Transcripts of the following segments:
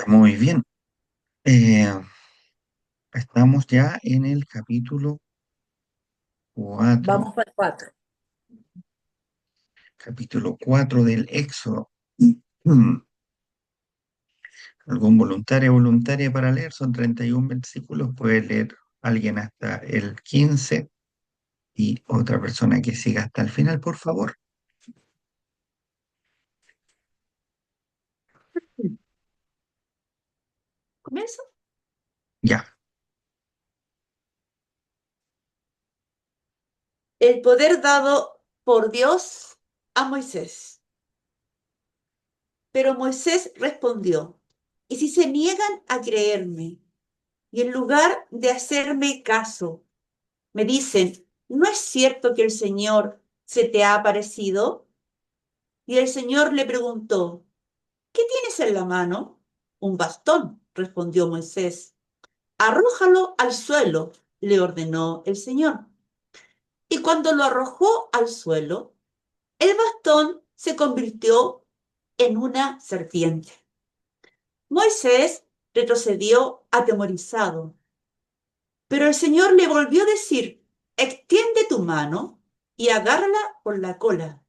Muy bien. Eh, Estamos ya en el capítulo 4, Vamos para el 4. capítulo 4 del Éxodo. Mm. ¿Algún voluntario o voluntaria para leer? Son 31 versículos. Puede leer alguien hasta el 15 y otra persona que siga hasta el final, por favor. ¿Comienzo? Ya. El poder dado por Dios a Moisés. Pero Moisés respondió, ¿y si se niegan a creerme y en lugar de hacerme caso, me dicen, ¿no es cierto que el Señor se te ha aparecido? Y el Señor le preguntó, ¿qué tienes en la mano? Un bastón, respondió Moisés. Arrójalo al suelo, le ordenó el Señor. Y cuando lo arrojó al suelo, el bastón se convirtió en una serpiente. Moisés retrocedió atemorizado, pero el Señor le volvió a decir, extiende tu mano y agárrala por la cola.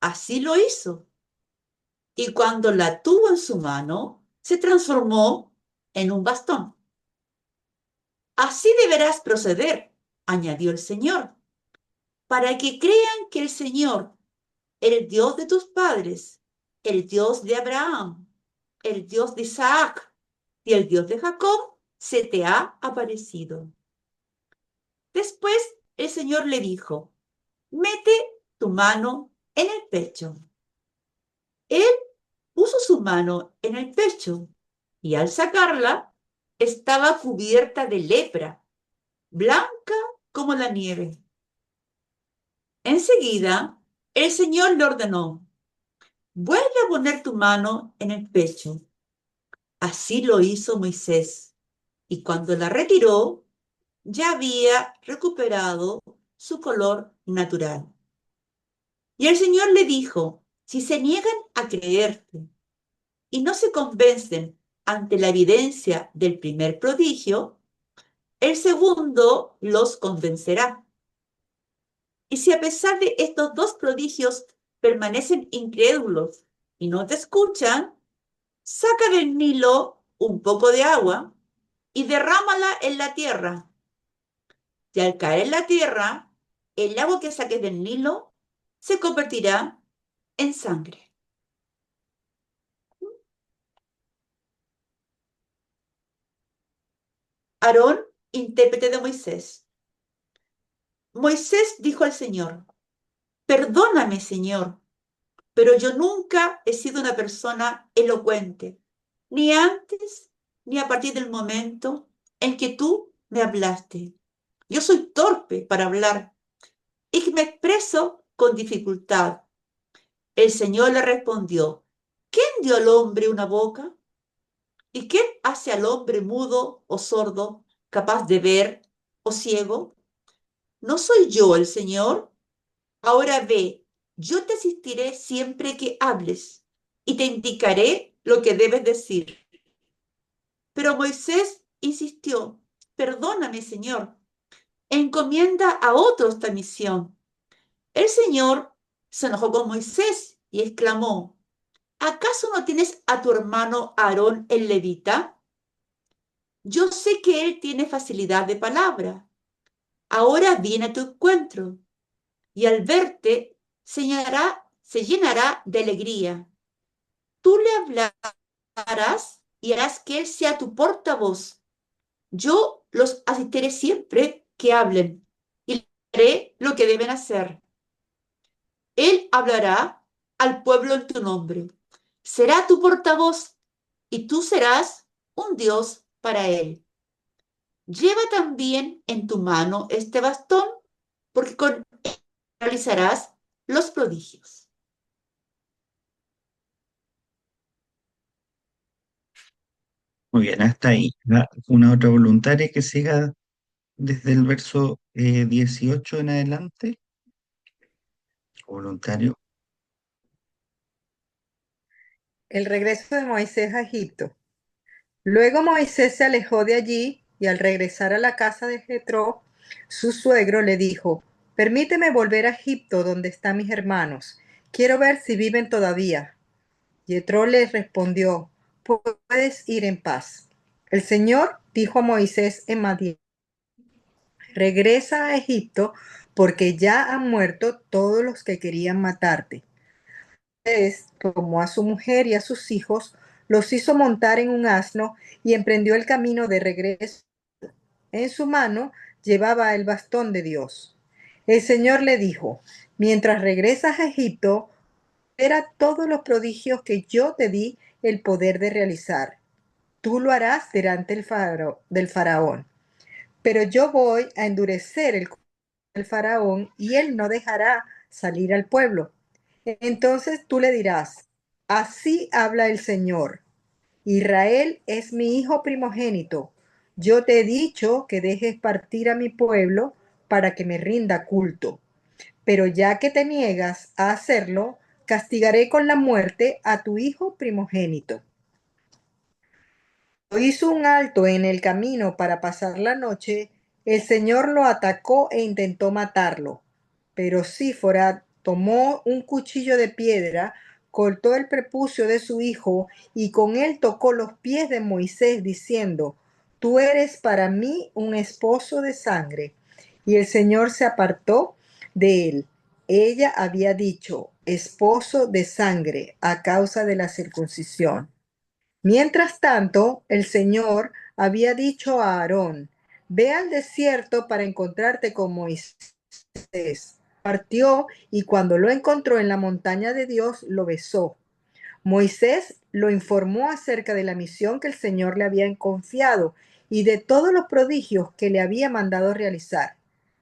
Así lo hizo, y cuando la tuvo en su mano, se transformó en un bastón. Así deberás proceder, añadió el Señor, para que crean que el Señor, el Dios de tus padres, el Dios de Abraham, el Dios de Isaac y el Dios de Jacob, se te ha aparecido. Después el Señor le dijo, mete tu mano en el pecho. Él puso su mano en el pecho y al sacarla estaba cubierta de lepra, blanca como la nieve. Enseguida el Señor le ordenó, vuelve a poner tu mano en el pecho. Así lo hizo Moisés, y cuando la retiró, ya había recuperado su color natural. Y el Señor le dijo, si se niegan a creerte y no se convencen ante la evidencia del primer prodigio, el segundo los convencerá. Y si a pesar de estos dos prodigios permanecen incrédulos y no te escuchan, saca del Nilo un poco de agua y derrámala en la tierra. Y al caer en la tierra, el agua que saques del Nilo se convertirá en sangre. Aarón, intérprete de Moisés. Moisés dijo al Señor, perdóname, Señor, pero yo nunca he sido una persona elocuente, ni antes ni a partir del momento en que tú me hablaste. Yo soy torpe para hablar y me expreso con dificultad. El Señor le respondió, ¿quién dio al hombre una boca? ¿Y quién hace al hombre mudo o sordo, capaz de ver o ciego? ¿No soy yo el Señor? Ahora ve, yo te asistiré siempre que hables y te indicaré lo que debes decir. Pero Moisés insistió, perdóname, Señor, encomienda a otros esta misión. El Señor se enojó con Moisés y exclamó, ¿acaso no tienes a tu hermano Aarón el levita? Yo sé que él tiene facilidad de palabra. Ahora viene a tu encuentro y al verte se llenará de alegría. Tú le hablarás y harás que él sea tu portavoz. Yo los asistiré siempre que hablen y haré lo que deben hacer. Él hablará al pueblo en tu nombre. Será tu portavoz y tú serás un Dios para él. Lleva también en tu mano este bastón, porque con él realizarás los prodigios. Muy bien, hasta ahí. Una otra voluntaria que siga desde el verso 18 en adelante. Voluntario. El regreso de Moisés a Egipto. Luego Moisés se alejó de allí y al regresar a la casa de Jetro, su suegro le dijo: Permíteme volver a Egipto donde están mis hermanos. Quiero ver si viven todavía. Jetro le respondió: Puedes ir en paz. El Señor dijo a Moisés en Madián: Regresa a Egipto porque ya han muerto todos los que querían matarte. Moisés tomó a su mujer y a sus hijos, los hizo montar en un asno y emprendió el camino de regreso. En su mano llevaba el bastón de Dios. El Señor le dijo: Mientras regresas a Egipto, verá todos los prodigios que yo te di el poder de realizar. Tú lo harás delante del faraón. Pero yo voy a endurecer el corazón del faraón y él no dejará salir al pueblo. Entonces tú le dirás: Así habla el Señor. Israel es mi hijo primogénito. Yo te he dicho que dejes partir a mi pueblo para que me rinda culto. Pero ya que te niegas a hacerlo, castigaré con la muerte a tu hijo primogénito. Hizo un alto en el camino para pasar la noche, el Señor lo atacó e intentó matarlo. Pero Sífora tomó un cuchillo de piedra, cortó el prepucio de su hijo y con él tocó los pies de Moisés, diciendo: Tú eres para mí un esposo de sangre. Y el Señor se apartó de él. Ella había dicho: esposo de sangre, a causa de la circuncisión. Mientras tanto, el Señor había dicho a Aarón: Ve al desierto para encontrarte con Moisés. Partió y cuando lo encontró en la montaña de Dios, lo besó. Moisés lo informó acerca de la misión que el Señor le había confiado y de todos los prodigios que le había mandado realizar.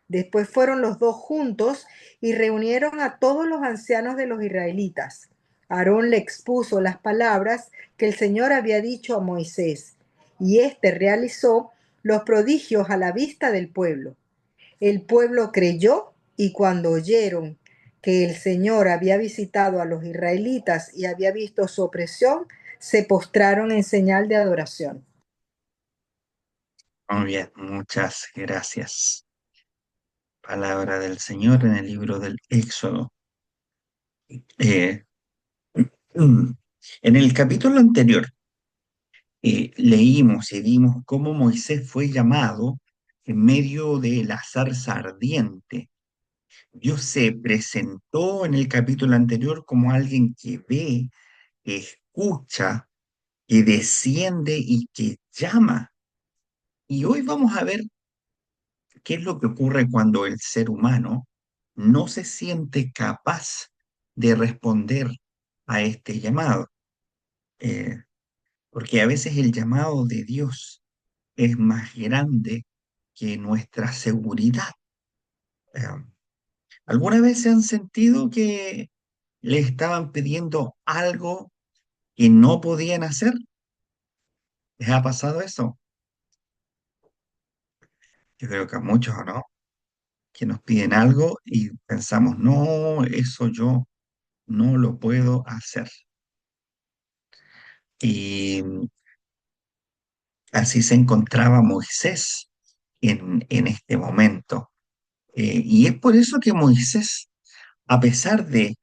Después fueron los dos juntos y reunieron a todos los ancianos de los israelitas. Aarón le expuso las palabras que el Señor había dicho a Moisés, y éste realizó los prodigios a la vista del pueblo. El pueblo creyó y cuando oyeron que el Señor había visitado a los israelitas y había visto su opresión, se postraron en señal de adoración. Muy bien, muchas gracias. Palabra del Señor en el libro del Éxodo. Eh, mm, en el capítulo anterior leímos y vimos cómo Moisés fue llamado en medio de la zarza ardiente. Dios se presentó en el capítulo anterior como alguien que ve, que escucha, que desciende y que llama. Y hoy vamos a ver qué es lo que ocurre cuando el ser humano no se siente capaz de responder a este llamado. Eh, Porque a veces el llamado de Dios es más grande que nuestra seguridad. Eh, ¿Alguna vez se han sentido que le estaban pidiendo algo que no podían hacer? ¿Les ha pasado eso? Yo creo que a muchos, ¿o no? Que nos piden algo y pensamos: no, eso yo no lo puedo hacer. Y así se encontraba Moisés en este momento. Y es por eso que Moisés, a pesar de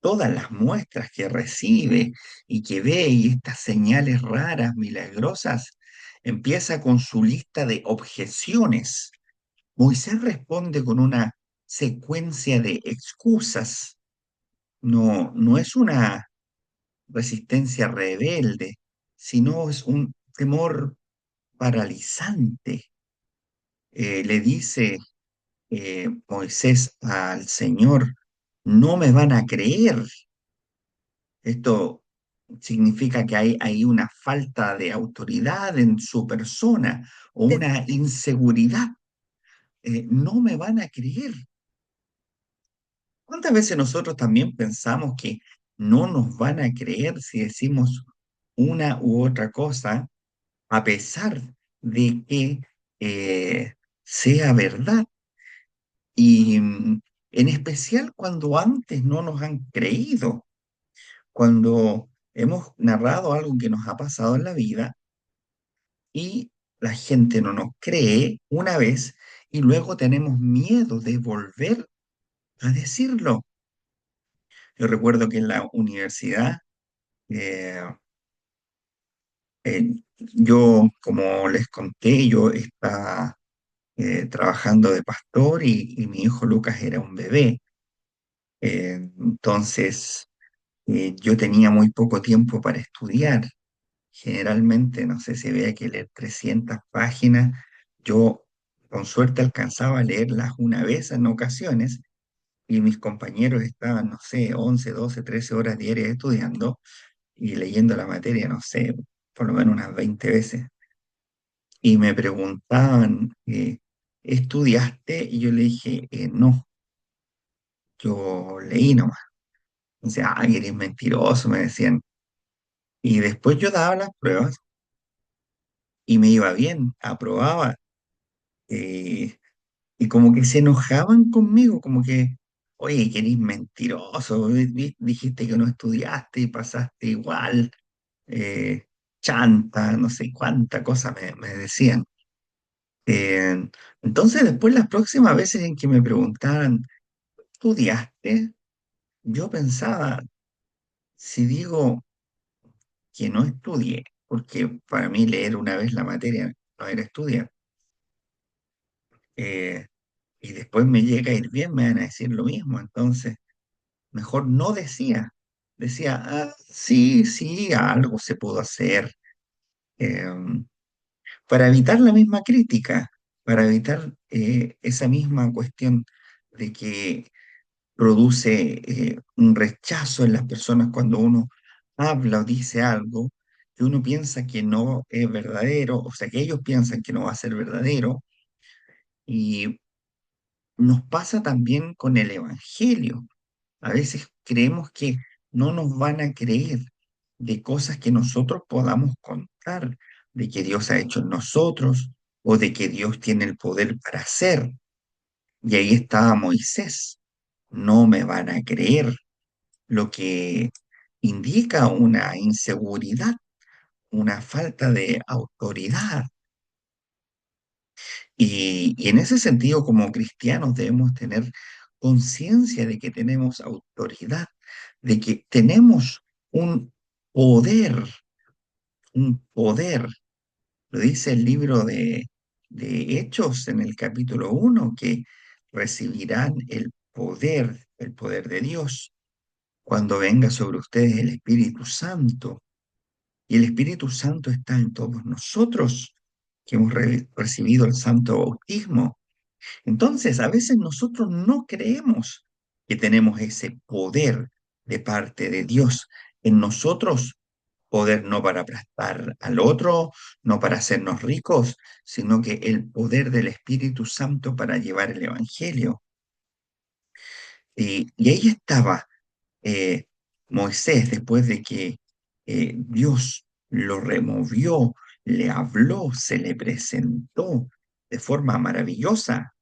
todas las muestras que recibe y que ve y estas señales raras, milagrosas, empieza con su lista de objeciones. Moisés responde con una secuencia de excusas. No, no es una resistencia rebelde, sino es un temor paralizante. Le dice Moisés al Señor: no me van a creer. Esto significa que hay una falta de autoridad en su persona o una inseguridad. No me van a creer. ¿Cuántas veces nosotros también pensamos que no nos van a creer si decimos una u otra cosa, a pesar de que eh, sea verdad? Y en especial cuando antes no nos han creído, cuando hemos narrado algo que nos ha pasado en la vida y la gente no nos cree una vez y luego tenemos miedo de volver a decirlo. Yo recuerdo que en la universidad, eh, yo, como les conté, yo estaba trabajando de pastor y mi hijo Lucas era un bebé. Entonces, yo tenía muy poco tiempo para estudiar. Generalmente, no sé si había que leer 300 páginas. Yo, con suerte, alcanzaba a leerlas una vez en ocasiones y mis compañeros estaban, no sé, 11 12 13 horas diarias estudiando y leyendo la materia, no sé, por lo menos unas 20 veces. Y me preguntaban, ¿estudiaste? Y yo le dije, no, yo leí nomás. Dice, ay, eres mentiroso, me decían. Y después yo daba las pruebas y me iba bien, aprobaba. eh, y como que se enojaban conmigo, como que, oye, que eres mentiroso, dijiste que no estudiaste y pasaste igual, eh, chanta, no sé cuánta cosa me decían. Eh, entonces después las próximas veces en que me preguntaban, ¿estudiaste? Yo pensaba, si digo que no estudié, porque para mí leer una vez la materia no era estudiar, eh, y después me llega a ir bien, me van a decir lo mismo, entonces mejor no decía. Decía, ah, sí, sí, algo se pudo hacer, eh, para evitar la misma crítica, para evitar esa misma cuestión de que produce un rechazo en las personas cuando uno habla o dice algo que uno piensa que no es verdadero, o sea, que ellos piensan que no va a ser verdadero, y nos pasa también con el Evangelio. A veces creemos que no nos van a creer de cosas que nosotros podamos contar, de que Dios ha hecho en nosotros o de que Dios tiene el poder para hacer. Y ahí estaba Moisés. No me van a creer, lo que indica una inseguridad, una falta de autoridad. Y en ese sentido, como cristianos, debemos tener conciencia de que tenemos autoridad, de que tenemos un poder, un poder. Lo dice el libro de Hechos en el capítulo 1, que recibirán el poder de Dios, cuando venga sobre ustedes el Espíritu Santo. Y el Espíritu Santo está en todos nosotros, que hemos recibido el santo bautismo. Entonces, a veces nosotros no creemos que tenemos ese poder de parte de Dios en nosotros, poder no para aplastar al otro, no para hacernos ricos, sino que el poder del Espíritu Santo para llevar el Evangelio. Y ahí estaba eh, Moisés, después de que Dios lo removió, le habló, se le presentó de forma maravillosa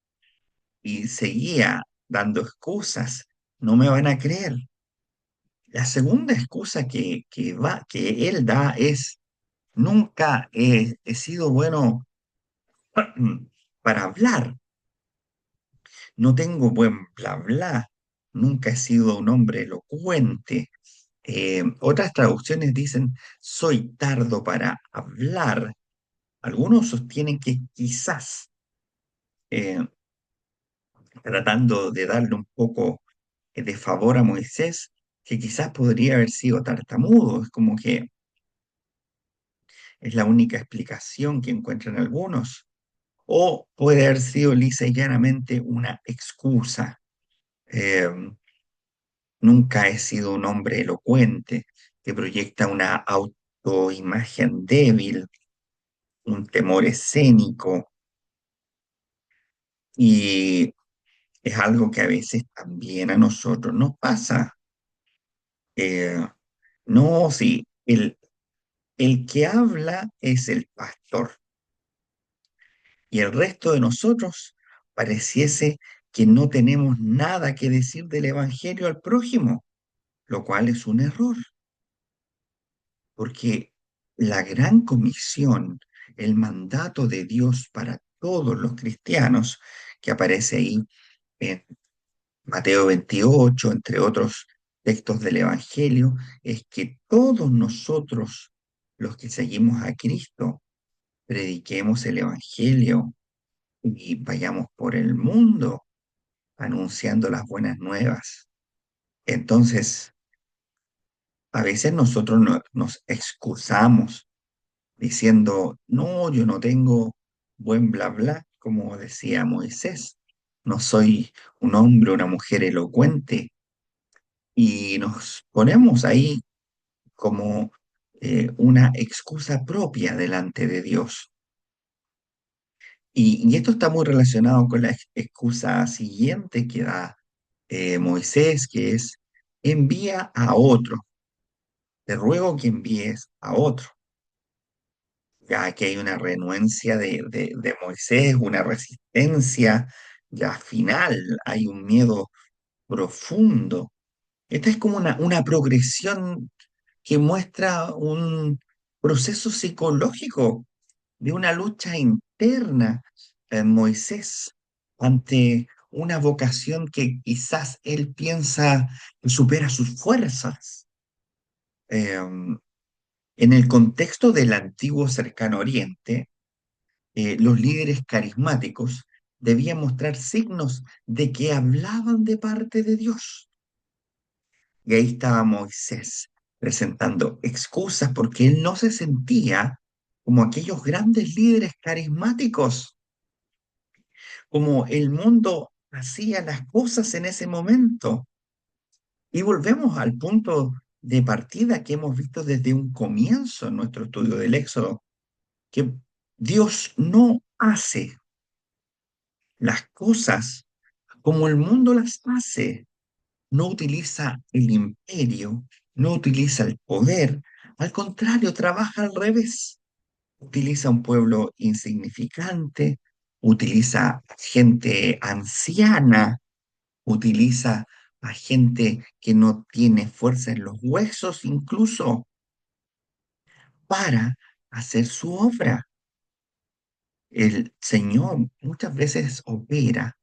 y seguía dando excusas. No me van a creer. La segunda excusa que él da es, nunca he sido bueno para hablar, no tengo buen bla bla, nunca he sido un hombre elocuente. Otras traducciones dicen, soy tardo para hablar. Algunos sostienen que quizás, eh, tratando de darle un poco de favor a Moisés, que quizás podría haber sido tartamudo. Es como que es la única explicación que encuentran algunos. O puede haber sido lisa y llanamente una excusa. Eh, Nunca he sido un hombre elocuente que proyecta una autoimagen débil, un temor escénico, y es algo que a veces también a nosotros nos pasa. Eh, no, sí, el que habla es el pastor y el resto de nosotros pareciese que no tenemos nada que decir del Evangelio al prójimo, lo cual es un error. porque la gran comisión, el mandato de Dios para todos los cristianos, que aparece ahí en Mateo 28, entre otros textos del Evangelio, es que todos nosotros, los que seguimos a Cristo, prediquemos el Evangelio y vayamos por el mundo anunciando las buenas nuevas. Entonces, a veces nosotros nos excusamos diciendo, no, yo no tengo buen bla bla, como decía Moisés, no soy un hombre o una mujer elocuente, y nos ponemos ahí como una excusa propia delante de Dios. Y esto está muy relacionado con la excusa siguiente que da Moisés, que es, envía a otro, te ruego que envíes a otro. Ya que hay una renuencia de Moisés, una resistencia ya final, hay un miedo profundo. Esta es como una progresión que muestra un proceso psicológico de una lucha interna en Moisés ante una vocación que quizás él piensa que supera sus fuerzas. En el contexto del antiguo cercano Oriente, los líderes carismáticos debían mostrar signos de que hablaban de parte de Dios. Y ahí estaba Moisés presentando excusas porque él no se sentía como aquellos grandes líderes carismáticos, como el mundo hacía las cosas en ese momento. Y volvemos al punto de partida que hemos visto desde un comienzo en nuestro estudio del Éxodo, que Dios no hace las cosas como el mundo las hace. No utiliza el imperio, no utiliza el poder, al contrario, trabaja al revés. Utiliza un pueblo insignificante, utiliza gente anciana, utiliza a gente que no tiene fuerza en los huesos, incluso para hacer su obra. El Señor muchas veces opera,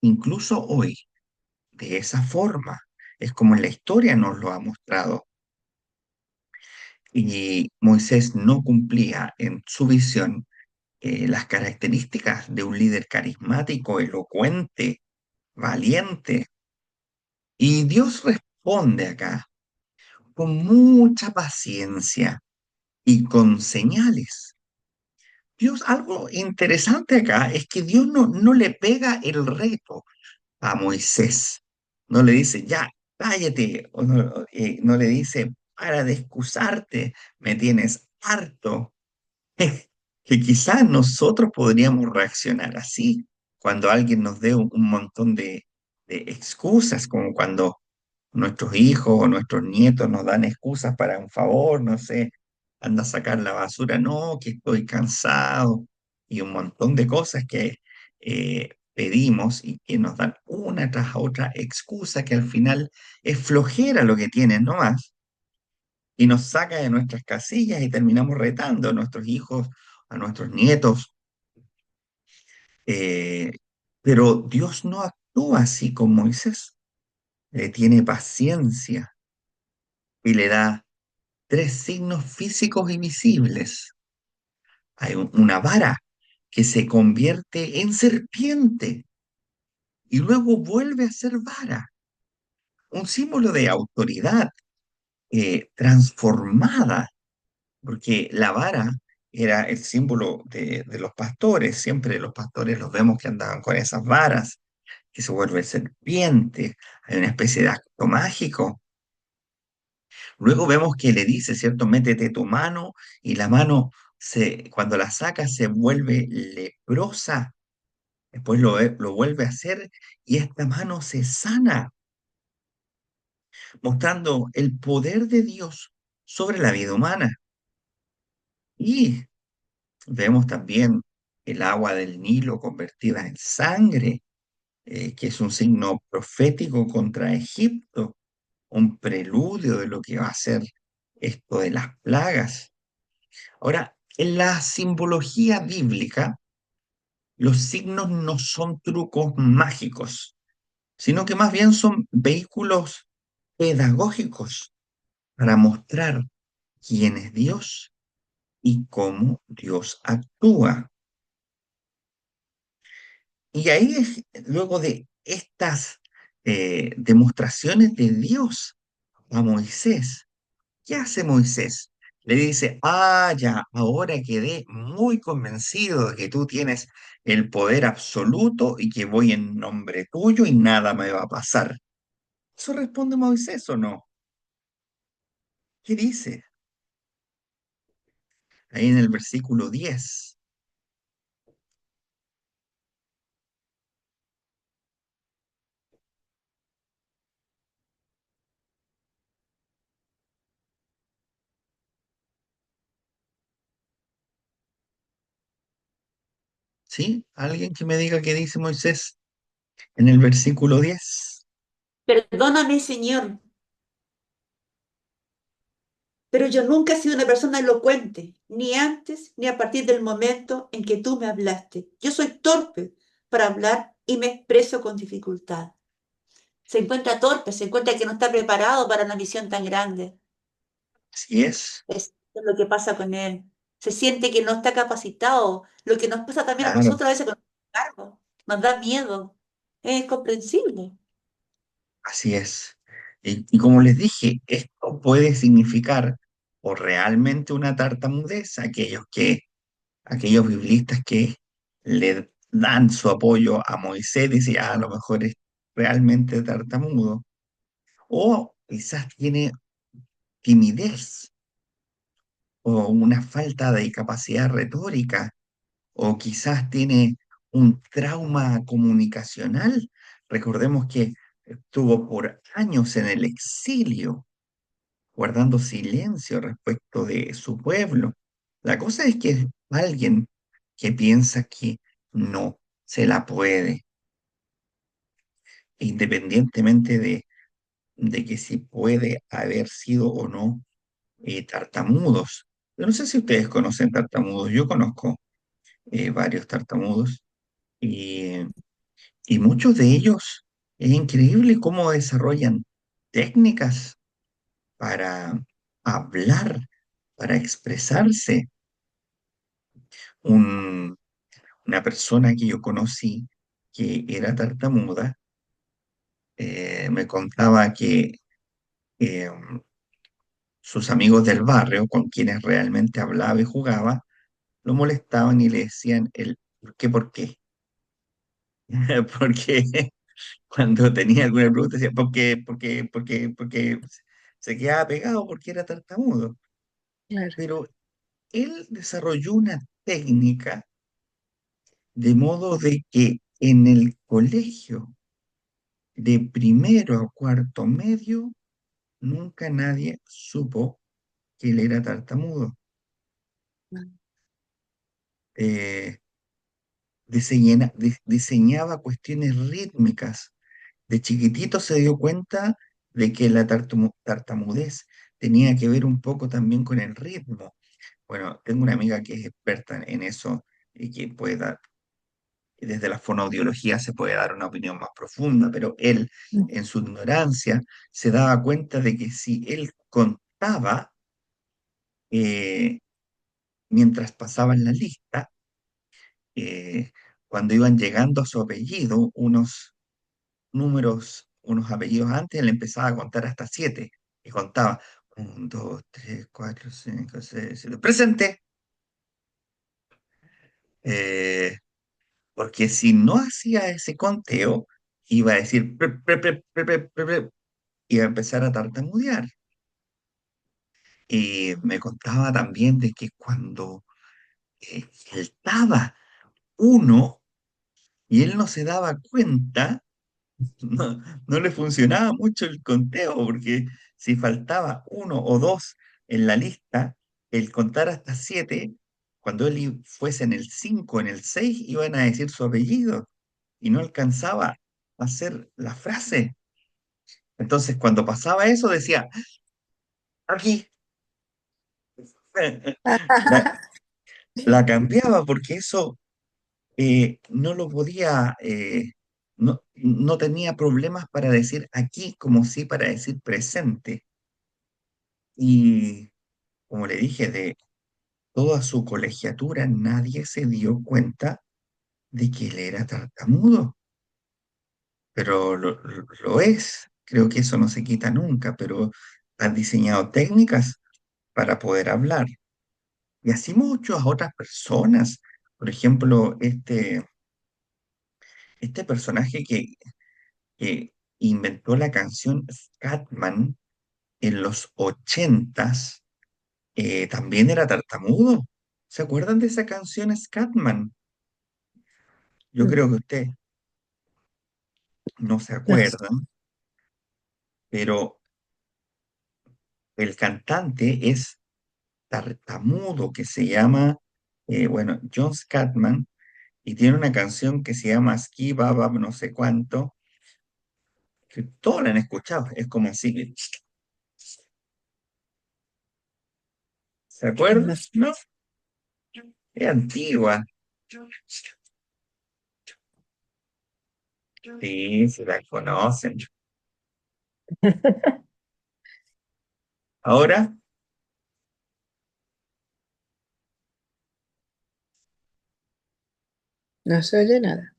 incluso hoy, de esa forma. Es como la historia nos lo ha mostrado. Y Moisés no cumplía en su visión las características de un líder carismático, elocuente, valiente. Y Dios responde acá con mucha paciencia y con señales. Dios, algo interesante acá es que Dios no le pega el reto a Moisés. No le dice, ya, cállate, o no le dice, para de excusarte, me tienes harto. Que quizás nosotros podríamos reaccionar así cuando alguien nos dé un montón de excusas, como cuando nuestros hijos o nuestros nietos nos dan excusas para un favor, no sé, anda a sacar la basura, no, que estoy cansado, y un montón de cosas que pedimos y que nos dan una tras otra excusa que al final es flojera lo que tienen nomás y nos saca de nuestras casillas y terminamos retando a nuestros hijos, a nuestros nietos. Eh, pero Dios no actúa así con Moisés, le tiene paciencia y le da tres signos físicos y visibles. Hay una vara que se convierte en serpiente y luego vuelve a ser vara, un símbolo de autoridad transformada, porque la vara era el símbolo de los pastores, siempre los pastores los vemos que andaban con esas varas, que se vuelve serpiente, hay una especie de acto mágico. Luego vemos que le dice, ¿cierto? Métete tu mano y la mano, cuando la saca, se vuelve leprosa, después lo vuelve a hacer y esta mano se sana, mostrando el poder de Dios sobre la vida humana. Y vemos también el agua del Nilo convertida en sangre, que es un signo profético contra Egipto, un preludio de lo que va a ser esto de las plagas. Ahora, en la simbología bíblica, los signos no son trucos mágicos, sino que más bien son vehículos pedagógicos para mostrar quién es Dios y cómo Dios actúa. Y ahí es, luego de estas demostraciones de Dios a Moisés, ¿qué hace Moisés? Le dice, ah, ya, ahora quedé muy convencido de que tú tienes el poder absoluto y que voy en nombre tuyo y nada me va a pasar. ¿Eso responde Moisés o no? ¿Qué dice? Ahí en el versículo 10. ¿Sí? ¿Alguien que me diga qué dice Moisés en el versículo 10? Perdóname, Señor, pero yo nunca he sido una persona elocuente, ni antes ni a partir del momento en que tú me hablaste. Yo soy torpe para hablar y me expreso con dificultad. Se encuentra torpe, se encuentra que no está preparado para una misión tan grande. Así es, Es lo que pasa con él. Se siente que no está capacitado. Lo que nos pasa también a claro, nosotros a veces con el cargo. Nos da miedo. Es comprensible. así es. Y como les dije, esto puede significar o realmente una tartamudez, aquellos biblistas que le dan su apoyo a Moisés, dicen, "Ah, a lo mejor es realmente tartamudo, o quizás tiene timidez o una falta de capacidad retórica, o quizás tiene un trauma comunicacional. Recordemos que estuvo por años en el exilio, guardando silencio respecto de su pueblo. La cosa es que es alguien que piensa que no se la puede, independientemente de que si puede haber sido o no tartamudos. Yo no sé si ustedes conocen tartamudos, yo conozco varios tartamudos y, y muchos de ellos es increíble cómo desarrollan técnicas para hablar, para expresarse. Un- una persona que yo conocí que era tartamuda me contaba que eh, sus amigos del barrio, con quienes realmente hablaba y jugaba, lo molestaban y le decían el ¿por qué? Porque cuando tenía alguna pregunta decía ¿por qué? Se quedaba pegado porque era tartamudo. Claro. Pero él desarrolló una técnica de modo de que en el colegio, de primero a cuarto medio, nunca nadie supo que él era tartamudo. Eh, diseñaba cuestiones rítmicas. De chiquitito se dio cuenta de que la tartamudez tenía que ver un poco también con el ritmo. Bueno, tengo una amiga que es experta en eso y que puede dar, desde la fonoaudiología se puede dar una opinión más profunda, pero él, en su ignorancia, se daba cuenta de que si él contaba eh, mientras pasaba en la lista, eh, cuando iban llegando a su apellido, unos números, unos apellidos antes, él empezaba a contar hasta 7 y contaba 1, 2, 3, 4, 5, 6, 7. ¡Presente! Eh, porque si no hacía ese conteo, iba a decir, iba a empezar a tartamudear. Y me contaba también de que cuando faltaba uno y él no se daba cuenta, no, no le funcionaba mucho el conteo, porque si faltaba uno o dos en la lista, el contar hasta 7, cuando él fuese en el 5, en el 6, iban a decir su apellido y no alcanzaba a hacer la frase. Entonces, cuando pasaba eso, decía, aquí. La, la cambiaba porque eso no lo podía, no tenía problemas para decir aquí como sí para decir presente. Y como le dije, de toda su colegiatura nadie se dio cuenta de que él era tartamudo, pero lo es. Creo que eso no se quita nunca, pero han diseñado técnicas para poder hablar. Y así muchas otras personas. Por ejemplo, este personaje que inventó la canción Scatman en los ochentas, también era tartamudo. ¿Se acuerdan de esa canción Scatman? Yo creo que usted no se No, acuerdan, pero el cantante es tartamudo que se llama, bueno, John Scatman, y tiene una canción que se llama Ski Baba no sé cuánto, que todos la han escuchado, es como así, ¿se no acuerdan? ¿No? Es antigua. Sí, se la conocen. Ahora, no se oye nada.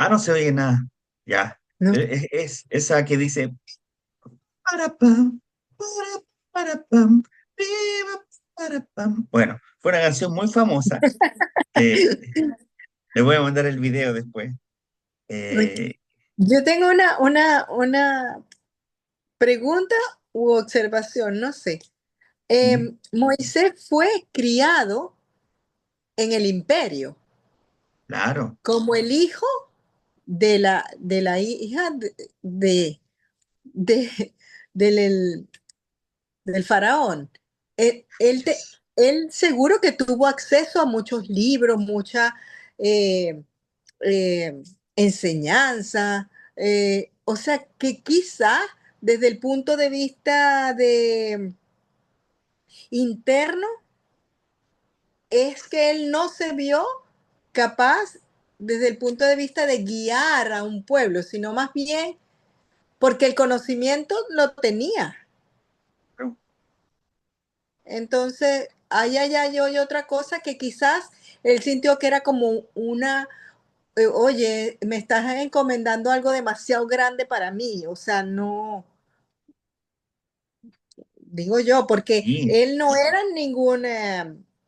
no se oye nada. Ya. No. Es esa que dice para pam, para pam, piba, para pam. Bueno, fue una canción muy famosa. que Le voy a mandar el video después. Eh, Yo tengo una pregunta u observación, no sé. sí, Moisés fue criado en el imperio claro, como el hijo de la hija de- del, del faraón. Él seguro que tuvo acceso a muchos libros, mucha eh, eh, enseñanza, o sea que quizá desde el punto de vista interno es que él no se vio capaz desde el punto de vista de guiar a un pueblo, sino más bien porque el conocimiento lo tenía. Entonces, hay otra cosa que quizás él sintió que era como oye, me estás encomendando algo demasiado grande para mí, o sea, no, digo yo, porque sí, él no era ningún,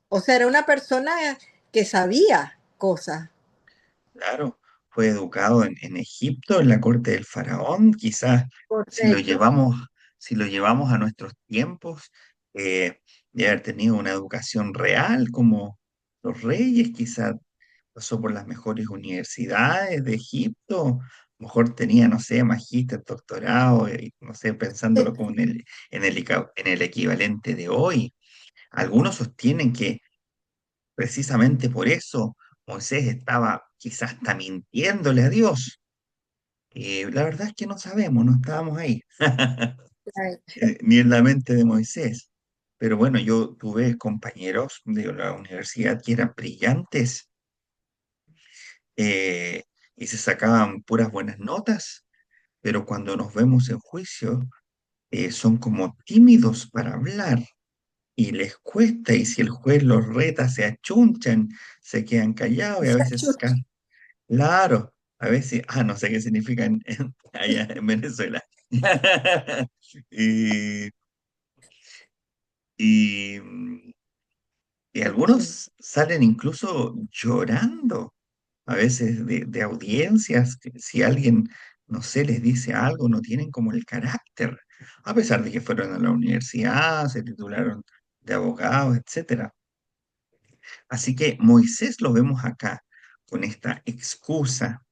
o sea, era una persona que sabía cosas. claro. Fue educado en Egipto, en la corte del faraón. Quizás si lo Correcto. llevamos, si lo llevamos a nuestros tiempos, de haber tenido una educación real como los reyes, quizás pasó por las mejores universidades de Egipto, a lo mejor tenía, no sé, magíster, doctorado, no sé, pensándolo como en el equivalente de hoy. Algunos sostienen que precisamente por eso Moisés estaba quizás hasta mintiéndole a Dios. La verdad es que no sabemos, no estábamos ahí, ni en la mente de Moisés. Pero bueno, yo tuve compañeros de la universidad que eran brillantes, eh, y se sacaban puras buenas notas, pero cuando nos vemos en juicio, son como tímidos para hablar y les cuesta, y si el juez los reta, se achunchan, se quedan callados y a veces, claro, a veces, no sé qué significa allá en Venezuela. Y, y, y algunos salen incluso llorando a veces de audiencias, que si alguien, no sé, les dice algo, no tienen como el carácter, a pesar de que fueron a la universidad, se titularon de abogados, etcétera. Así que Moisés lo vemos acá con esta excusa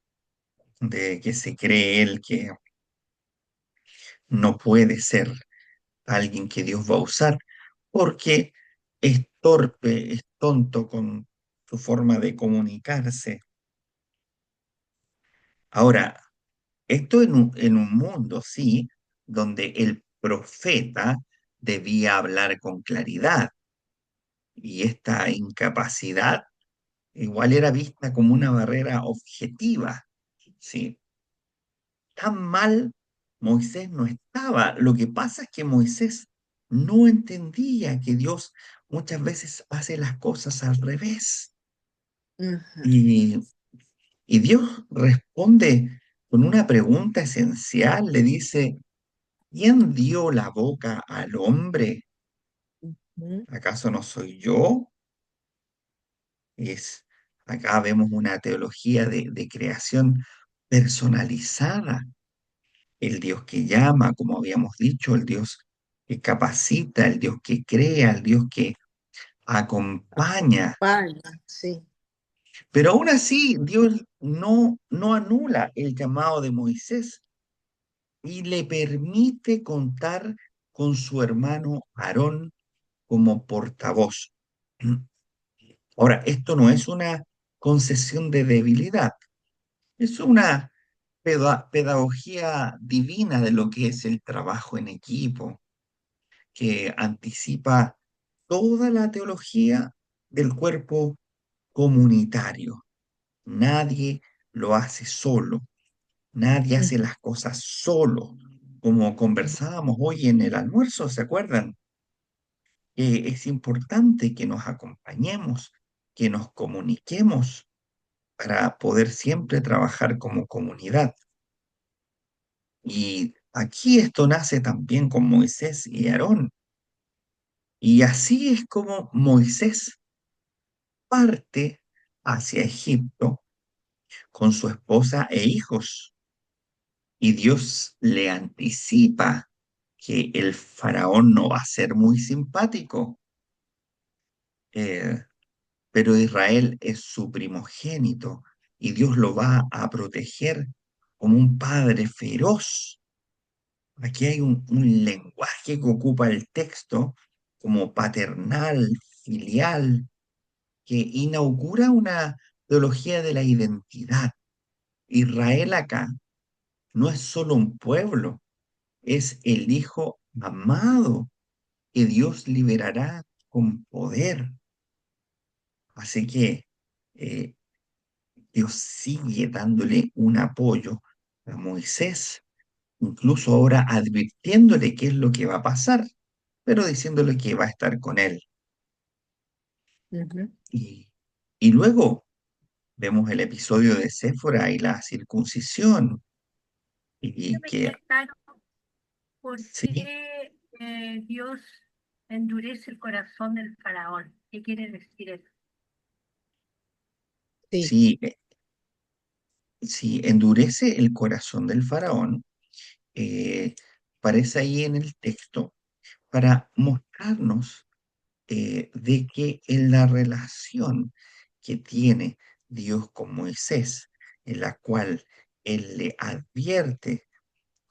de que se cree él que no puede ser alguien que Dios va a usar, porque es torpe, es tonto con su forma de comunicarse. Ahora, esto en un mundo, sí, donde el profeta debía hablar con claridad. y esta incapacidad igual era vista como una barrera objetiva, ¿sí? Tan mal Moisés no estaba. Lo que pasa es que Moisés no entendía que Dios muchas veces hace las cosas al revés. Ujú. Y, y Dios responde con una pregunta esencial. Le dice, ¿quién dio la boca al hombre? Ujú. ¿Acaso no soy yo? Es, acá vemos una teología de creación personalizada. El Dios que llama, como habíamos dicho, el Dios que capacita, el Dios que crea, el Dios que acompaña. Acompaña, sí. Pero aún así, Dios no anula el llamado de Moisés y le permite contar con su hermano Aarón como portavoz. Ahora, esto no es una concesión de debilidad, es una pedagogía divina de lo que es el trabajo en equipo, que anticipa toda la teología del cuerpo comunitario. Nadie lo hace solo, nadie hace Ujú. las cosas solo, como conversábamos hoy en el almuerzo, ¿se acuerdan? Es importante que nos acompañemos, que nos comuniquemos para poder siempre trabajar como comunidad. Y aquí esto nace también con Moisés y Aarón. Y así es como Moisés parte hacia Egipto con su esposa e hijos. Y Dios le anticipa que el faraón no va a ser muy simpático, eh, pero Israel es su primogénito y Dios lo va a proteger como un padre feroz. Aquí hay un lenguaje que ocupa el texto como paternal, filial, que inaugura una teología de la identidad. Israel acá no es solo un pueblo, es el hijo amado que Dios liberará con poder. Así que eh, Dios sigue dándole un apoyo a Moisés, incluso ahora advirtiéndole qué es lo que va a pasar, pero diciéndole que va a estar con él. Ujú. Y, y luego vemos el episodio de Séfora y la circuncisión, No y me que queda claro por sí, qué Dios endurece el corazón del faraón. ¿Qué quiere decir eso? Sí. sí, sí, endurece el corazón del faraón, eh, aparece ahí en el texto para mostrarnos de que en la relación que tiene Dios con Moisés, en la cual él le advierte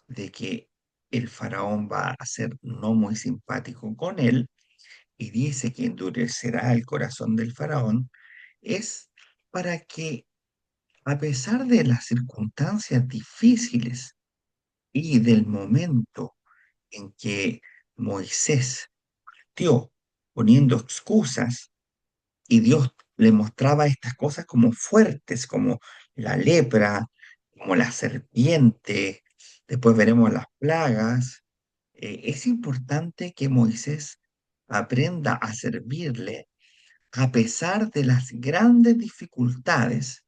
de que el faraón va a ser no muy simpático con él y dice que endurecerá el corazón del faraón, es para que a pesar de las circunstancias difíciles y del momento en que Moisés partió poniendo excusas, y Dios le mostraba estas cosas como fuertes, como la lepra, como la serpiente, después veremos las plagas. Es importante que Moisés aprenda a servirle a pesar de las grandes dificultades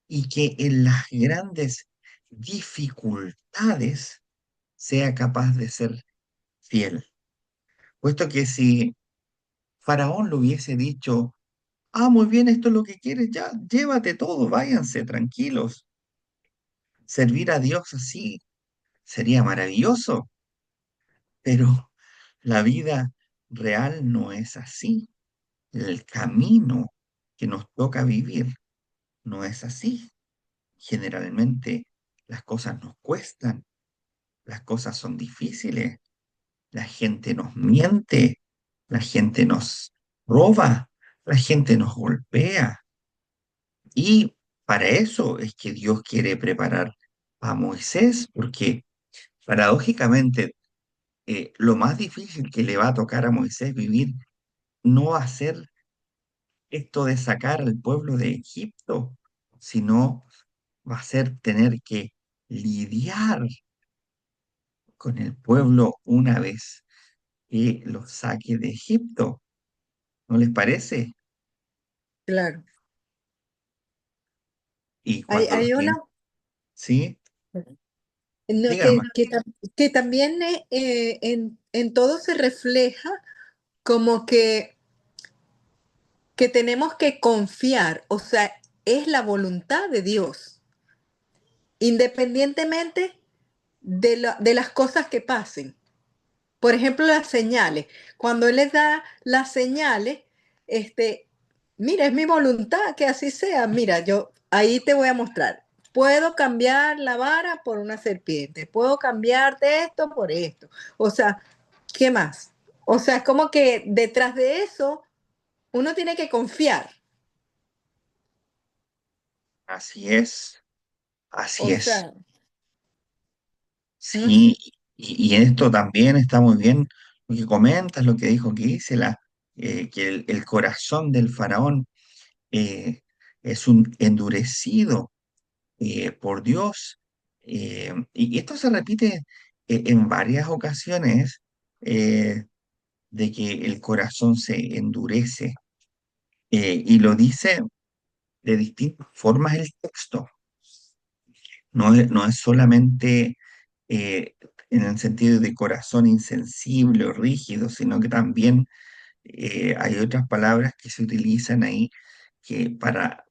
y que en las grandes dificultades sea capaz de ser fiel. Puesto que si Faraón le hubiese dicho, ah, muy bien, esto es lo que quieres, ya, llévate todo, váyanse tranquilos. Servir a Dios así sería maravilloso, pero la vida real no es así. El camino que nos toca vivir no es así. Generalmente las cosas nos cuestan, las cosas son difíciles, la gente nos miente, la gente nos roba, la gente nos golpea. Y para eso es que Dios quiere preparar a Moisés, porque paradójicamente lo más difícil que le va a tocar a Moisés vivir no va a ser esto de sacar al pueblo de Egipto, sino va a ser tener que lidiar con el pueblo una vez que los saque de Egipto. ¿No les parece? Claro. Y Hay, cuando los hay una, tiene, ¿sí? no, Diga nomás. que también en todo se refleja como que tenemos que confiar, o sea, es la voluntad de Dios, independientemente de las cosas que pasen. Por ejemplo, las señales. Cuando Él les da las señales, este, mira, es mi voluntad que así sea. Mira, yo ahí te voy a mostrar. Puedo cambiar la vara por una serpiente. Puedo cambiarte esto por esto. O sea, ¿qué más? O sea, es como que detrás de eso uno tiene que confiar. Así es, así O es. sea, no sé. Sí, y en esto también está muy bien lo que comentas, lo que dijo que el corazón del faraón eh, es un endurecido por Dios. Y esto se repite en varias ocasiones de que el corazón se endurece. Y lo dice de distintas formas el texto. No es solamente eh, en el sentido de corazón insensible o rígido, sino que también hay otras palabras que se utilizan ahí que para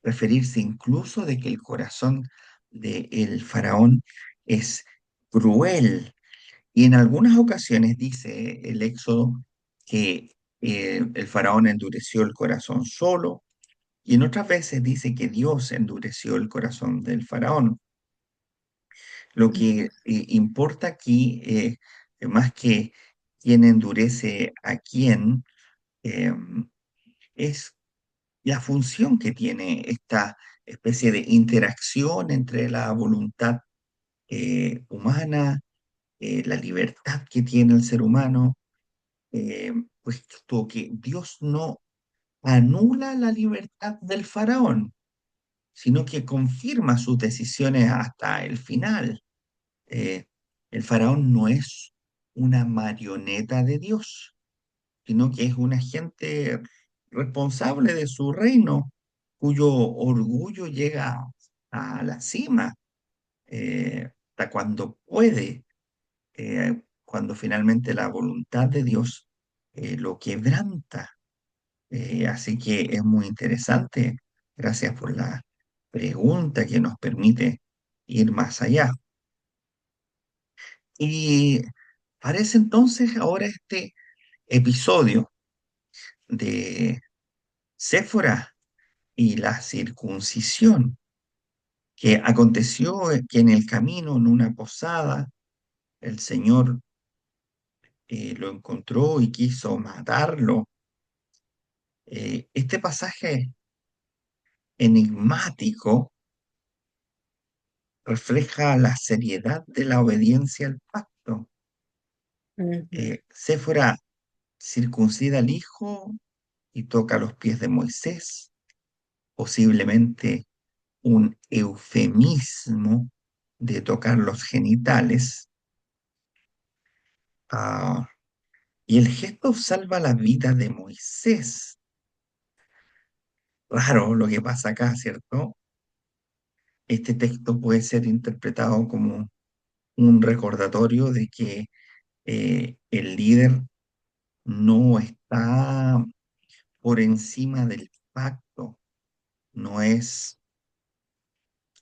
referirse incluso de que el corazón del faraón es cruel. Y en algunas ocasiones dice el Éxodo que el faraón endureció el corazón solo, y en otras veces dice que Dios endureció el corazón del faraón. Lo que importa aquí, más que quién endurece a quién, eh, es la función que tiene esta especie de interacción entre la voluntad humana, la libertad que tiene el ser humano, puesto que Dios no anula la libertad del faraón, sino que confirma sus decisiones hasta el final. Eh, el faraón no es una marioneta de Dios, sino que es un agente responsable de su reino, cuyo orgullo llega a la cima, hasta cuando puede, cuando finalmente la voluntad de Dios lo quebranta. Así que es muy interesante. Gracias por la pregunta que nos permite ir más allá. Y parece entonces ahora este episodio de Séfora y la circuncisión, que aconteció que en el camino, en una posada, el Señor lo encontró y quiso matarlo. Este pasaje enigmático refleja la seriedad de la obediencia al pacto. Ujú. Séfora circuncida al hijo y toca los pies de Moisés, posiblemente un eufemismo de tocar los genitales. Ah, y el gesto salva la vida de Moisés. Raro lo que pasa acá, ¿cierto? Este texto puede ser interpretado como un recordatorio de que el líder no está por encima del pacto, no es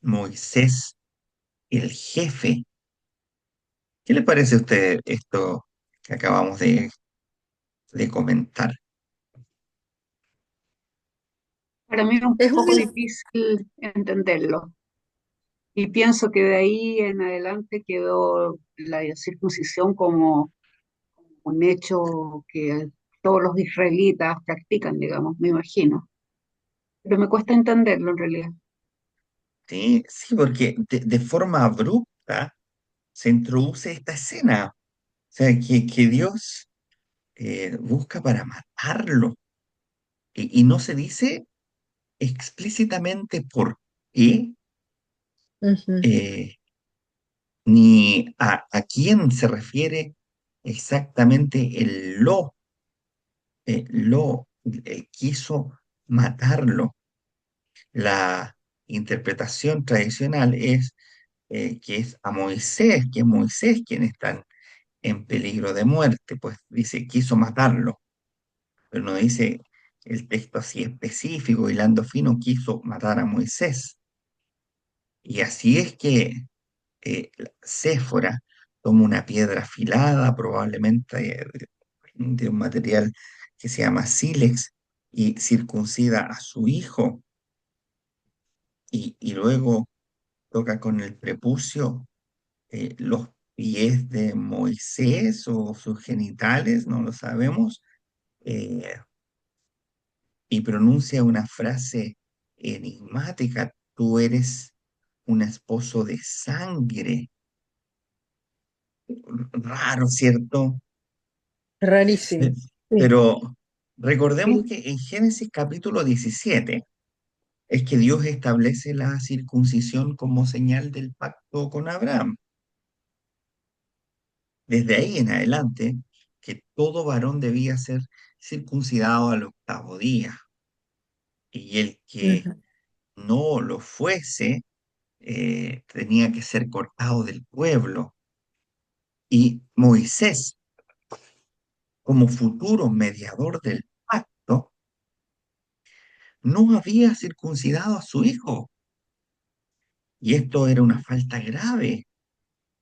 Moisés el jefe. ¿Qué le parece a usted esto que acabamos de comentar? Para mí es un Es poco un, difícil entenderlo y pienso que de ahí en adelante quedó la circuncisión como un hecho que todos los israelitas practican, digamos, me imagino. Pero me cuesta entenderlo en realidad. Sí, sí, porque de forma abrupta se introduce esta escena, o sea, que Dios busca para matarlo. y no se dice explícitamente por qué, Ujú. eh, ni a quién se refiere exactamente quiso matarlo. La interpretación tradicional es que es a Moisés, que es Moisés quien está en peligro de muerte, pues dice quiso matarlo, pero no dice el texto así específico, hilando fino, quiso matar a Moisés. Y así es que Séfora toma una piedra afilada, probablemente de un material que se llama sílex, y circuncida a su hijo, y luego toca con el prepucio los pies de Moisés o sus genitales, no lo sabemos, eh, y pronuncia una frase enigmática: tú eres un esposo de sangre. Raro, ¿cierto? Rarísimo. Eh, Sí. Pero recordemos Sí. que en Génesis capítulo 17 es que Dios establece la circuncisión como señal del pacto con Abraham. Desde ahí en adelante, que todo varón debía ser circuncidado al octavo día, y el que Ujú. no lo fuese tenía que ser cortado del pueblo. Y Moisés, como futuro mediador del pacto, no había circuncidado a su hijo. Y esto era una falta grave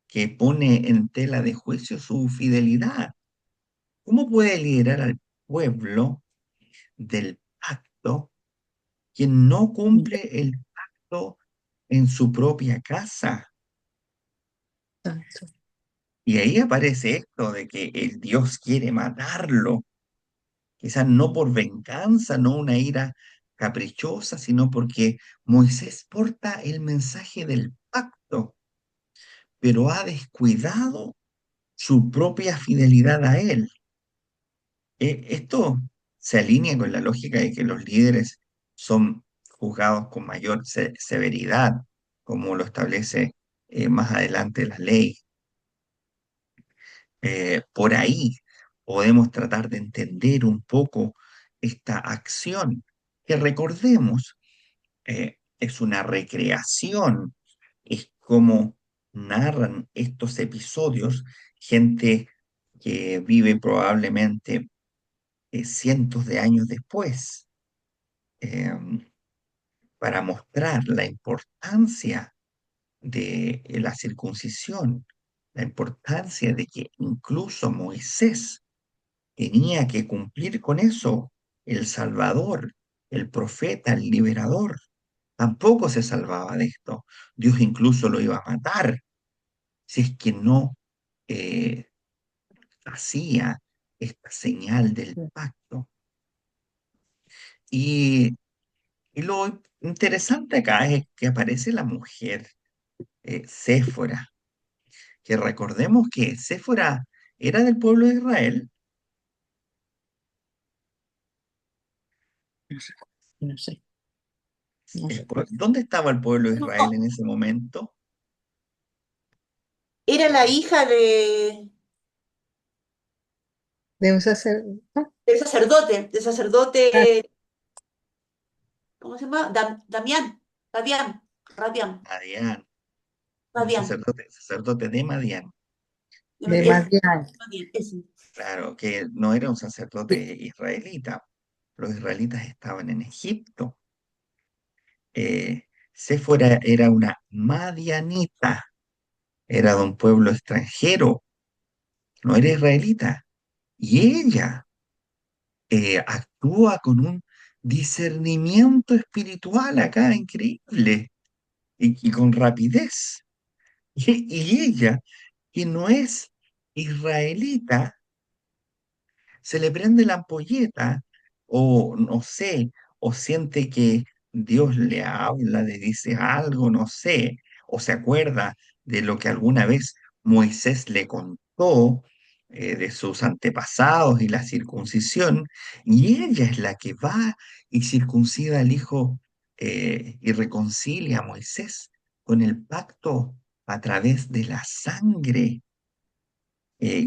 que pone en tela de juicio su fidelidad. ¿Cómo puede liderar al pueblo del pacto quien no cumple el pacto en su propia casa? Exacto. Y ahí aparece esto de que el Dios quiere matarlo, quizás no por venganza, no una ira caprichosa, sino porque Moisés porta el mensaje del pacto, pero ha descuidado su propia fidelidad a él. Esto se alinea con la lógica de que los líderes son juzgados con mayor severidad, como lo establece más adelante la ley. Por ahí podemos tratar de entender un poco esta acción, que recordemos, es una recreación, es como narran estos episodios gente que vive probablemente cientos de años después, eh, para mostrar la importancia de la circuncisión, la importancia de que incluso Moisés tenía que cumplir con eso. El Salvador, el profeta, el liberador, tampoco se salvaba de esto. Dios incluso lo iba a matar si es que no eh, hacía esta señal del pacto. Y, y lo interesante acá es que aparece la mujer, Séfora, que recordemos que Séfora era del pueblo de Israel. No sé, no sé, no recuerdo. ¿Dónde estaba el pueblo de Israel No, en ese momento? era la hija De un sacerdote. del Ah, sacerdote, ¿cómo se llama? Damián, Dabián, Radián, Madián, un Dabián. sacerdote de Madián. de Eh, Madián. Dabián, ese. claro, que no era un sacerdote israelita. Los israelitas estaban en Egipto. Séfora era una madianita, era de un pueblo extranjero, no era israelita. Y ella actúa con un discernimiento espiritual acá increíble, y con rapidez. Y ella, que no es israelita, se le prende la ampolleta, o no sé, o siente que Dios le habla, le dice algo, no sé, o se acuerda de lo que alguna vez Moisés le contó, de sus antepasados y la circuncisión, y ella es la que va y circuncida al hijo y reconcilia a Moisés con el pacto a través de la sangre.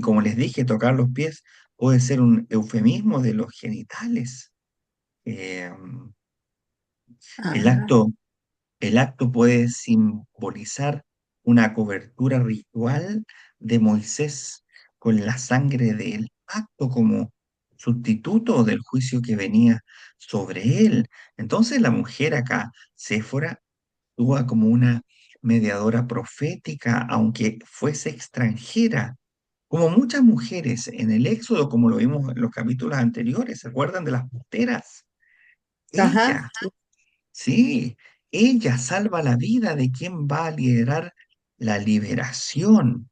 Como les dije, tocar los pies puede ser un eufemismo de los genitales. Eh, el Ajá, acto El acto puede simbolizar una cobertura ritual de Moisés con la sangre del pacto como sustituto del juicio que venía sobre él. Entonces la mujer acá, Séfora, actúa como una mediadora profética, aunque fuese extranjera, como muchas mujeres en el Éxodo, como lo vimos en los capítulos anteriores. ¿Se acuerdan de las parteras? ajá, Ella Sí, ella salva la vida de quien va a liderar la liberación,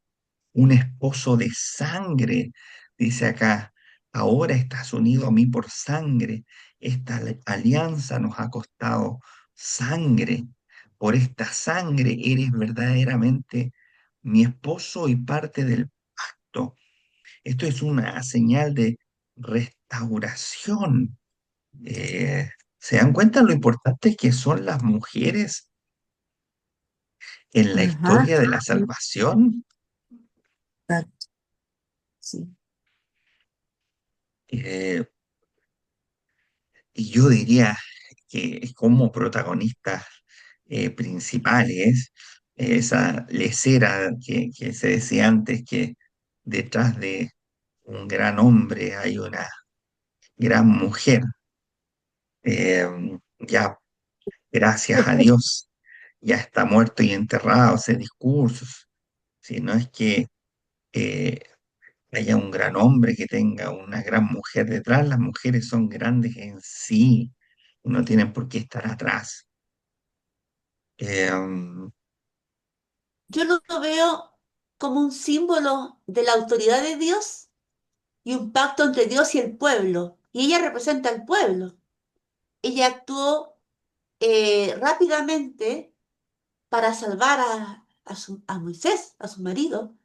un esposo de sangre, dice acá, ahora estás unido a mí por sangre, esta alianza nos ha costado sangre, por esta sangre eres verdaderamente mi esposo y parte del pacto. Esto es una señal de restauración. ¿Se dan cuenta lo importante que son las mujeres en la ajá. historia de la salvación? Exacto, sí. Eh, y yo diría que como protagonistas principales, esa lecera que se decía antes, que detrás de un gran hombre hay una gran mujer. Eh, ya, gracias a Dios, ya está muerto y enterrado ese discurso. Si no es que eh, haya un gran hombre que tenga una gran mujer detrás, las mujeres son grandes en sí, no tienen por qué estar atrás. Eh, Yo lo veo como un símbolo de la autoridad de Dios y un pacto entre Dios y el pueblo. Y ella representa al pueblo. Ella actuó rápidamente para salvar a Moisés, a su marido,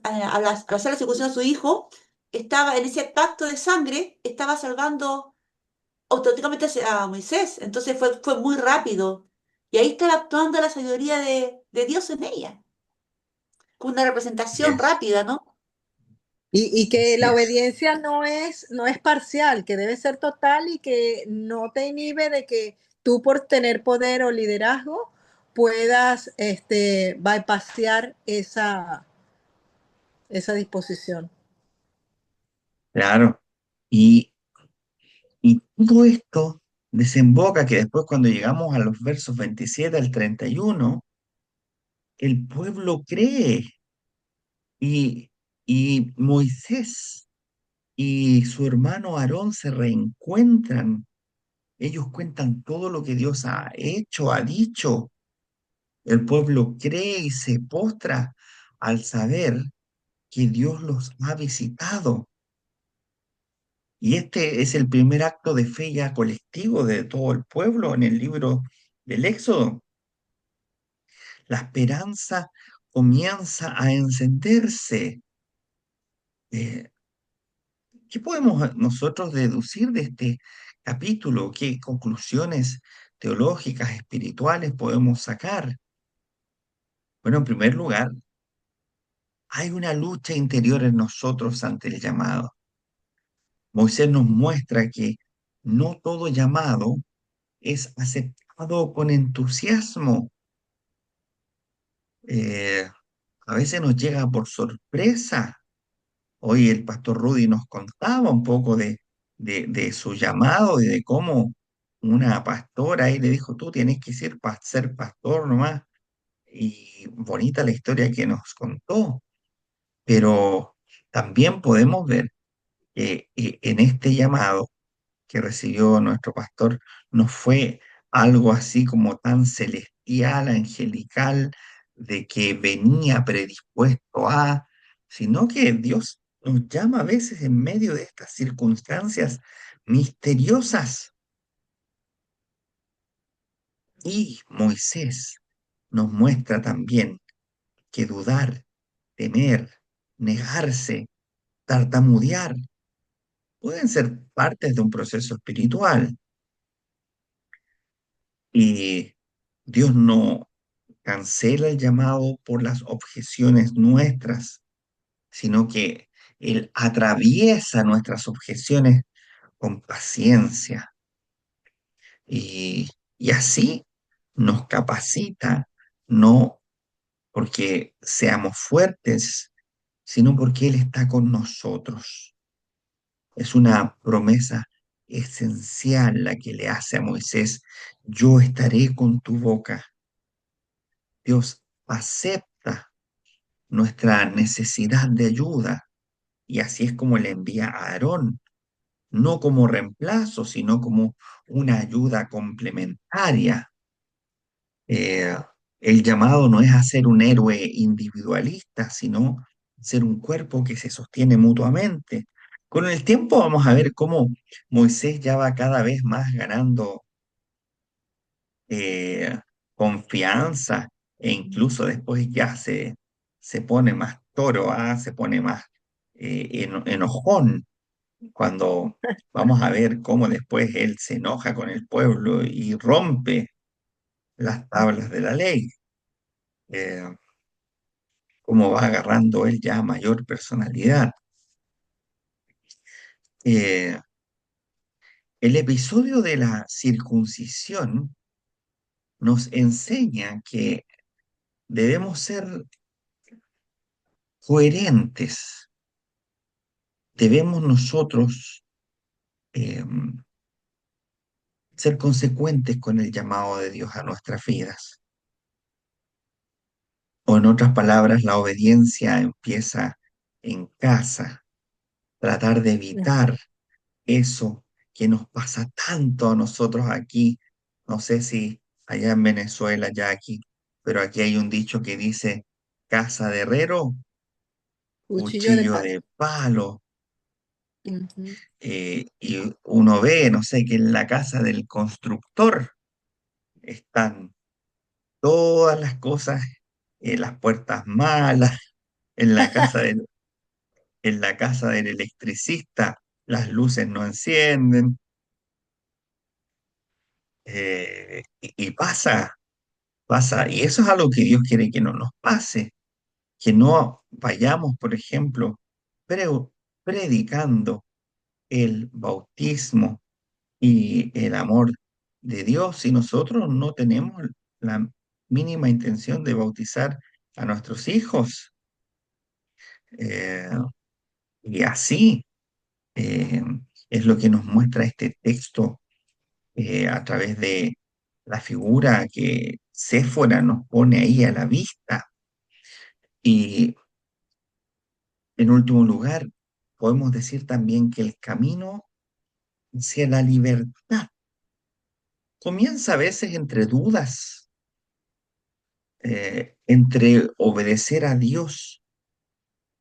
al hacer la ejecución a su hijo, estaba en ese pacto de sangre, estaba salvando automáticamente a Moisés. Entonces fue muy rápido. Y ahí estaba actuando la sabiduría de Dios en ella, con una representación yes, rápida, ¿no? Y que así la es. obediencia no es parcial, que debe ser total y que no te inhibe de que tú por tener poder o liderazgo puedas bypassear esa disposición. Claro. Y, y todo esto desemboca que después cuando llegamos a los versos 27 al 31, el pueblo cree y, y Moisés y su hermano Aarón se reencuentran. Ellos cuentan todo lo que Dios ha hecho, ha dicho. El pueblo cree y se postra al saber que Dios los ha visitado. Y este es el primer acto de fe ya colectivo de todo el pueblo en el libro del Éxodo. La esperanza comienza a encenderse. Eh, ¿Qué podemos nosotros deducir de este capítulo? ¿Qué conclusiones teológicas, espirituales podemos sacar? Bueno, en primer lugar, hay una lucha interior en nosotros ante el llamado. Moisés nos muestra que no todo llamado es aceptado con entusiasmo. Eh, a veces nos llega por sorpresa. Hoy el pastor Rudy nos contaba un poco de su llamado y de cómo una pastora ahí le dijo, tú tienes que ser pastor nomás. Y bonita la historia que nos contó, pero también podemos ver que en este llamado que recibió nuestro pastor no fue algo así como tan celestial, angelical, de que venía predispuesto a, sino que Dios nos llama a veces en medio de estas circunstancias misteriosas. Y Moisés nos muestra también que dudar, temer, negarse, tartamudear, pueden ser partes de un proceso espiritual. Y Dios no cancela el llamado por las objeciones nuestras, sino que Él atraviesa nuestras objeciones con paciencia y, y así nos capacita, no porque seamos fuertes, sino porque Él está con nosotros. Es una promesa esencial la que le hace a Moisés: yo estaré con tu boca. Dios acepta nuestra necesidad de ayuda y así es como le envía a Aarón, no como reemplazo, sino como una ayuda complementaria. Eh, el llamado no es a ser un héroe individualista, sino ser un cuerpo que se sostiene mutuamente. Con el tiempo vamos a ver cómo Moisés ya va cada vez más ganando eh, confianza e incluso después ya se pone más toro, se pone más enojón cuando vamos a ver cómo después él se enoja con el pueblo y rompe las tablas de la ley, eh, cómo va agarrando él ya mayor personalidad. Eh, el episodio de la circuncisión nos enseña que debemos ser coherentes, debemos nosotros eh, ser consecuentes con el llamado de Dios a nuestras vidas. O en otras palabras, la obediencia empieza en casa, tratar de evitar eso que nos pasa tanto a nosotros aquí. No sé si allá en Venezuela, ya aquí, pero aquí hay un dicho que dice: casa de herrero, Cuchillo de cuchillo palo. de palo. Ujú. Y uno ve, no sé, que en la casa del constructor están todas las cosas, las puertas malas, en la casa en la casa del electricista las luces no encienden, y pasa, y eso es algo que Dios quiere que no nos pase, que no vayamos, por ejemplo, pre- predicando el bautismo y el amor de Dios si nosotros no tenemos la mínima intención de bautizar a nuestros hijos. Eh, y así eh, es lo que nos muestra este texto a través de la figura que Séfora nos pone ahí a la vista. Y en último lugar, podemos decir también que el camino hacia la libertad comienza a veces entre dudas, entre obedecer a Dios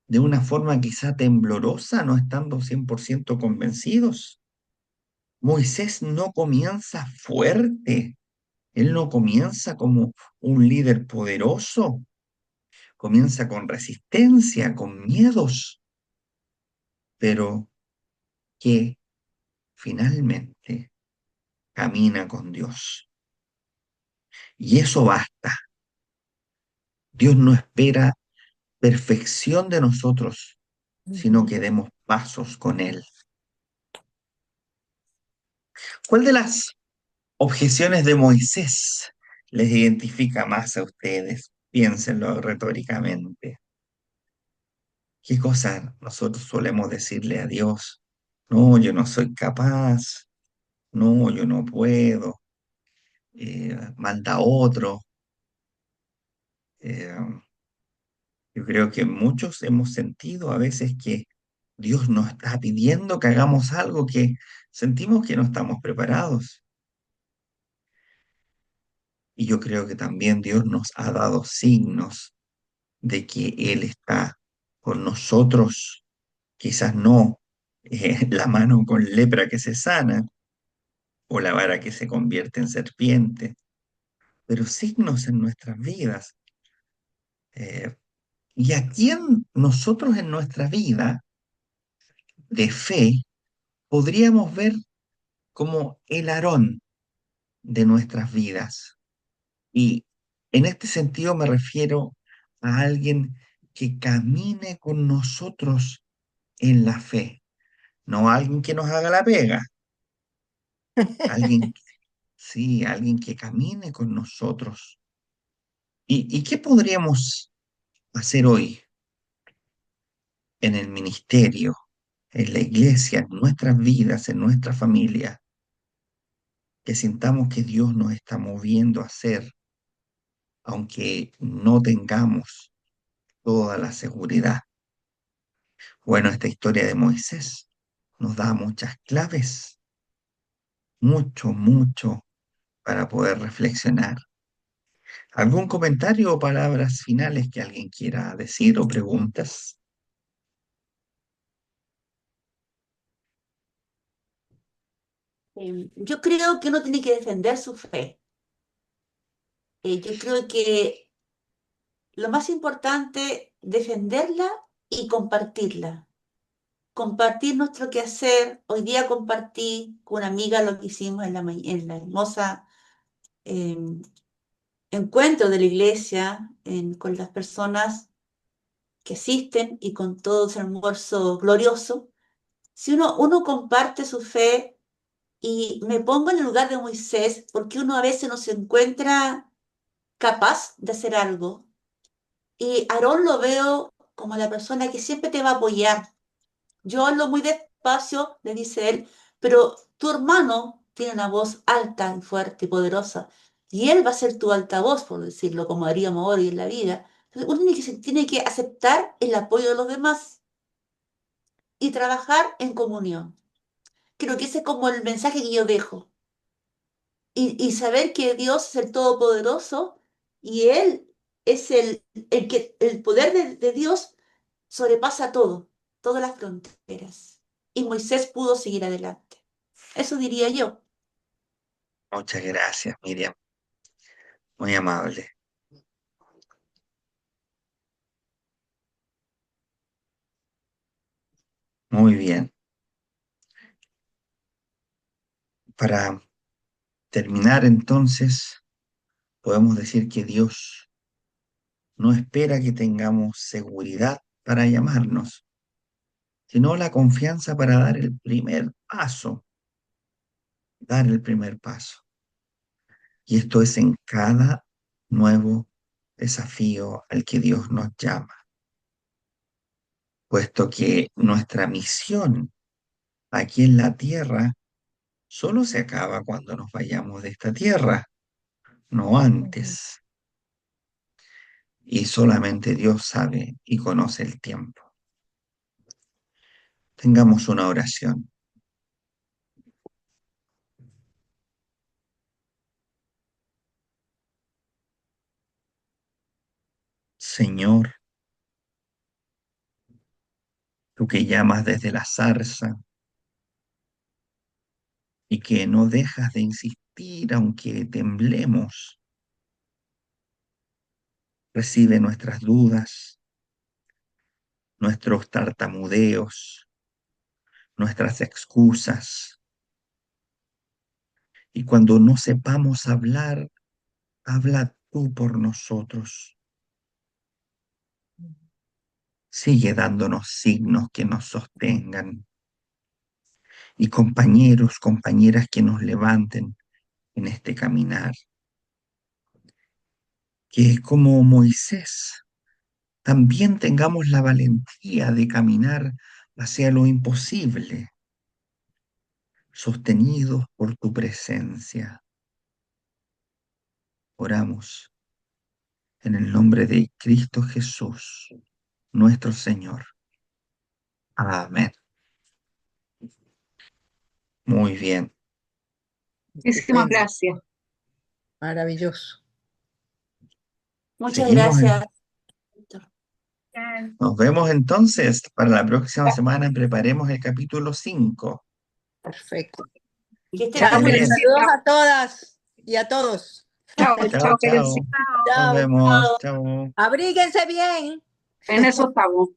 de una forma quizá temblorosa, no estando 100% convencidos. Moisés no comienza fuerte, él no comienza como un líder poderoso, comienza con resistencia, con miedos, pero que finalmente camina con Dios. Y eso basta. Dios no espera perfección de nosotros, sino Ujú. que demos pasos con Él. ¿Cuál de las objeciones de Moisés les identifica más a ustedes? Piénsenlo retóricamente. ¿Qué cosa nosotros solemos decirle a Dios? No, yo no soy capaz, no, yo no puedo, manda otro. Eh, yo creo que muchos hemos sentido a veces que Dios nos está pidiendo que hagamos algo que sentimos que no estamos preparados. Y yo creo que también Dios nos ha dado signos de que Él está con nosotros, quizás no la mano con lepra que se sana o la vara que se convierte en serpiente, pero signos en nuestras vidas. Eh, y a quién nosotros en nuestra vida de fe podríamos ver como el Aarón de nuestras vidas. Y en este sentido me refiero a alguien que camine con nosotros en la fe, no a alguien que nos haga la pega, alguien, sí, alguien que camine con nosotros. Y qué podríamos hacer hoy en el ministerio, en la iglesia, en nuestras vidas, en nuestra familia, que sintamos que Dios nos está moviendo a hacer, aunque no tengamos toda la seguridad? Bueno, esta historia de Moisés nos da muchas claves, mucho, mucho para poder reflexionar. ¿Algún comentario o palabras finales que alguien quiera decir o preguntas? Yo creo que uno tiene que defender su fe. Yo creo que lo más importante, defenderla y compartirla. Compartir nuestro quehacer. Hoy día compartí con una amiga lo que hicimos en la hermosa eh, encuentro de la iglesia con las personas que asisten y con todo ese almuerzo glorioso. Si uno comparte su fe y me pongo en el lugar de Moisés, porque uno a veces no se encuentra capaz de hacer algo. Y Aarón lo veo como la persona que siempre te va a apoyar. Yo hablo muy despacio, le dice él, pero tu hermano tiene una voz alta y fuerte y poderosa. Y él va a ser tu altavoz, por decirlo, como haríamos hoy en la vida. Entonces, uno tiene que aceptar el apoyo de los demás y trabajar en comunión. Creo que ese es como el mensaje que yo dejo. Y saber que Dios es el Todopoderoso y Él es el poder de Dios sobrepasa todo, todas las fronteras. Y Moisés pudo seguir adelante. Eso diría yo. Muchas gracias, Miriam. Muy amable. Muy bien. Para terminar entonces, podemos decir que Dios no espera que tengamos seguridad para llamarnos, sino la confianza para dar el primer paso, dar el primer paso. Y esto es en cada nuevo desafío al que Dios nos llama, puesto que nuestra misión aquí en la tierra solo se acaba cuando nos vayamos de esta tierra, no antes. Y solamente Dios sabe y conoce el tiempo. Tengamos una oración. Señor, tú que llamas desde la zarza y que no dejas de insistir aunque temblemos, recibe nuestras dudas, nuestros tartamudeos, nuestras excusas. Y cuando no sepamos hablar, habla tú por nosotros. Sigue dándonos signos que nos sostengan y compañeros, compañeras que nos levanten en este caminar. Que como Moisés también tengamos la valentía de caminar hacia lo imposible, sostenidos por tu presencia. Oramos en el nombre de Cristo Jesús, nuestro Señor. Amén. Muy bien. Muchísimas Estupendo, gracias. maravilloso. Muchas Seguimos. gracias, Víctor. Nos vemos entonces para la próxima semana. Preparemos el capítulo 5. Perfecto. Que esté Chao, muy Bien. bien. saludos a todas y a todos. Chao, Chao, chao, chao. Karencita. Nos Chao. vemos. Chao. Abríguense bien. En eso estamos.